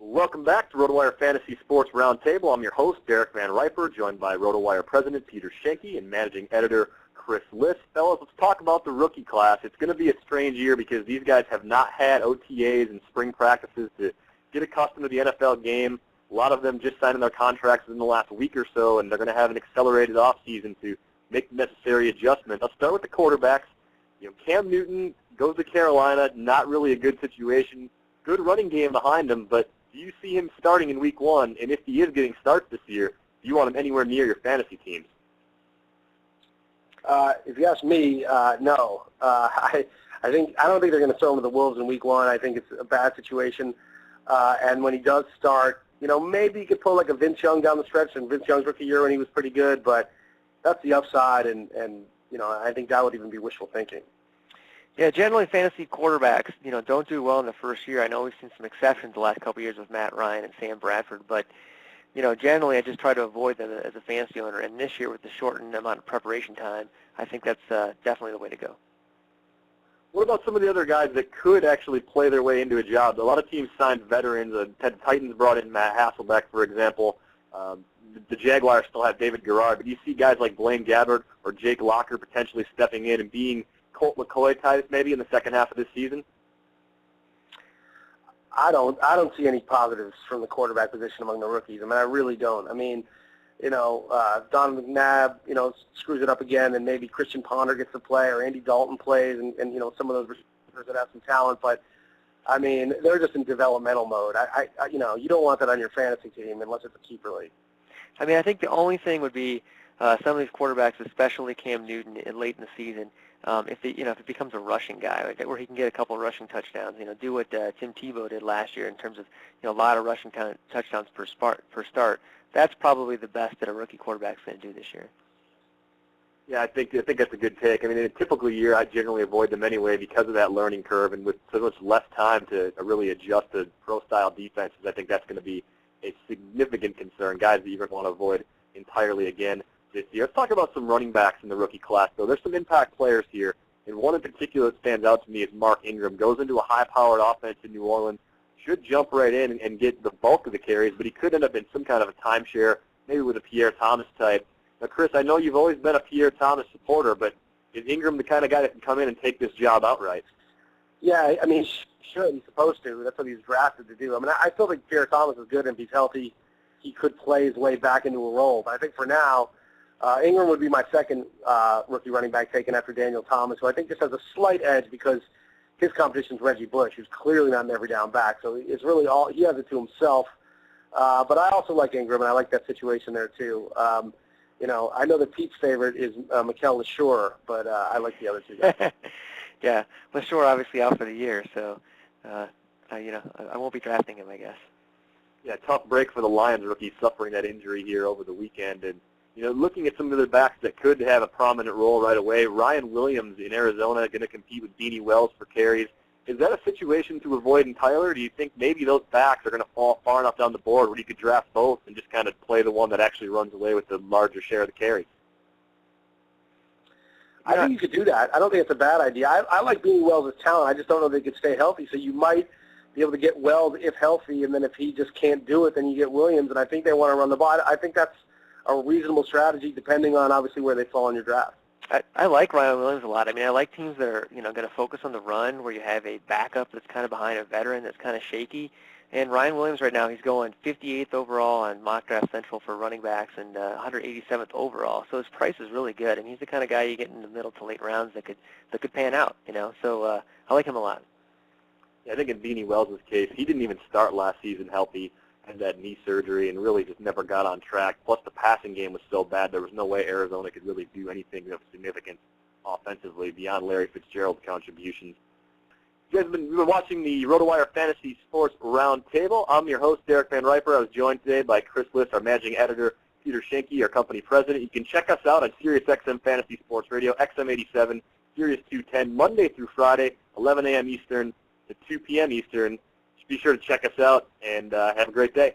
Welcome back to RotoWire Fantasy Sports Roundtable. I'm your host, Derek Van Riper, joined by RotoWire President Peter Schenke and Managing Editor Chris List. Fellas, let's talk about the rookie class. It's going to be a strange year because these guys have not had OTAs and spring practices to get accustomed to the NFL game. A lot of them just signing their contracts in the last week or so, and they're going to have an accelerated offseason to make the necessary adjustment. Let's start with the quarterbacks. Cam Newton goes to Carolina, not really a good situation. Good running game behind him, but do you see him starting in week one? And if he is getting starts this year, do you want him anywhere near your fantasy teams? If you ask me, no. I don't think they're going to throw him to the Wolves in week one. I think it's a bad situation. And when he does start, maybe he could pull like a Vince Young down the stretch. And Vince Young's rookie year when he was pretty good, but that's the upside. And I think that would even be wishful thinking. Yeah, generally fantasy quarterbacks, don't do well in the first year. I know we've seen some exceptions the last couple of years with Matt Ryan and Sam Bradford, but, generally I just try to avoid them as a fantasy owner. And this year with the shortened amount of preparation time, I think that's definitely the way to go. What about some of the other guys that could actually play their way into a job? A lot of teams signed veterans. The Titans brought in Matt Hasselbeck, for example. The Jaguars still have David Garrard, but you see guys like Blaine Gabbert or Jake Locker potentially stepping in and being Colt McCoy types maybe in the second half of this season? I don't see any positives from the quarterback position among the rookies. I really don't. Donovan McNabb, screws it up again, and maybe Christian Ponder gets to play, or Andy Dalton plays, and some of those receivers that have some talent. But they're just in developmental mode. You don't want that on your fantasy team unless it's a keeper league. I think the only thing would be some of these quarterbacks, especially Cam Newton, late in the season. If it becomes a rushing guy, where he can get a couple of rushing touchdowns, do what Tim Tebow did last year in terms of a lot of rushing touchdowns per start. That's probably the best that a rookie quarterback's going to do this year. Yeah, I think that's a good take. In a typical year, I generally avoid them anyway because of that learning curve, and with so much less time to really adjust to pro-style defenses, I think that's going to be a significant concern. Guys that you're going to want to avoid entirely again this year. Let's talk about some running backs in the rookie class, though. There's some impact players here, and one in particular that stands out to me is Mark Ingram. Goes into a high-powered offense in New Orleans, should jump right in and get the bulk of the carries, but he could end up in some kind of a timeshare, maybe with a Pierre Thomas type. Now, Chris, I know you've always been a Pierre Thomas supporter, but is Ingram the kind of guy that can come in and take this job outright? Yeah, should. He's supposed to. That's what he was drafted to do. I still think Pierre Thomas is good, and if he's healthy, he could play his way back into a role. But I think for now, Ingram would be my second rookie running back taken after Daniel Thomas, who I think just has a slight edge because his competition is Reggie Bush, who's clearly not an every down back. So it's really he has it to himself. But I also like Ingram, and I like that situation there too. I know that Pete's favorite is Mikel LeSure, but I like the other two guys. Yeah, LeSure obviously out for the year, so I won't be drafting him, I guess. Yeah, tough break for the Lions rookie suffering that injury here over the weekend. And looking at some of the backs that could have a prominent role right away, Ryan Williams in Arizona going to compete with Beanie Wells for carries. Is that a situation to avoid entirely, or do you think maybe those backs are going to fall far enough down the board where you could draft both and just kind of play the one that actually runs away with the larger share of the carries? I think you could do that. I don't think it's a bad idea. I like Beanie Wells' talent. I just don't know if they could stay healthy. So you might be able to get Wells if healthy, and then if he just can't do it, then you get Williams. And I think they want to run the ball. I think that's a reasonable strategy depending on obviously where they fall in your draft. I like Ryan Williams a lot. I like teams that are going to focus on the run, where you have a backup that's kind of behind a veteran that's kind of shaky. And Ryan Williams right now, he's going 58th overall on Mock Draft Central for running backs and 187th overall. So his price is really good. He's the kind of guy you get in the middle to late rounds that could pan out. So I like him a lot. Yeah, I think in Beanie Wells' case, he didn't even start last season healthy. Had that knee surgery and really just never got on track. Plus the passing game was so bad there was no way Arizona could really do anything of significance offensively beyond Larry Fitzgerald's contributions. You guys have been watching the RotoWire Fantasy Sports Roundtable. I'm your host, Derek Van Riper. I was joined today by Chris List, our managing editor, Peter Schenke, our company president. You can check us out on SiriusXM Fantasy Sports Radio, XM87, Sirius 210, Monday through Friday, 11 a.m. Eastern to 2 p.m. Eastern. Be sure to check us out, and have a great day.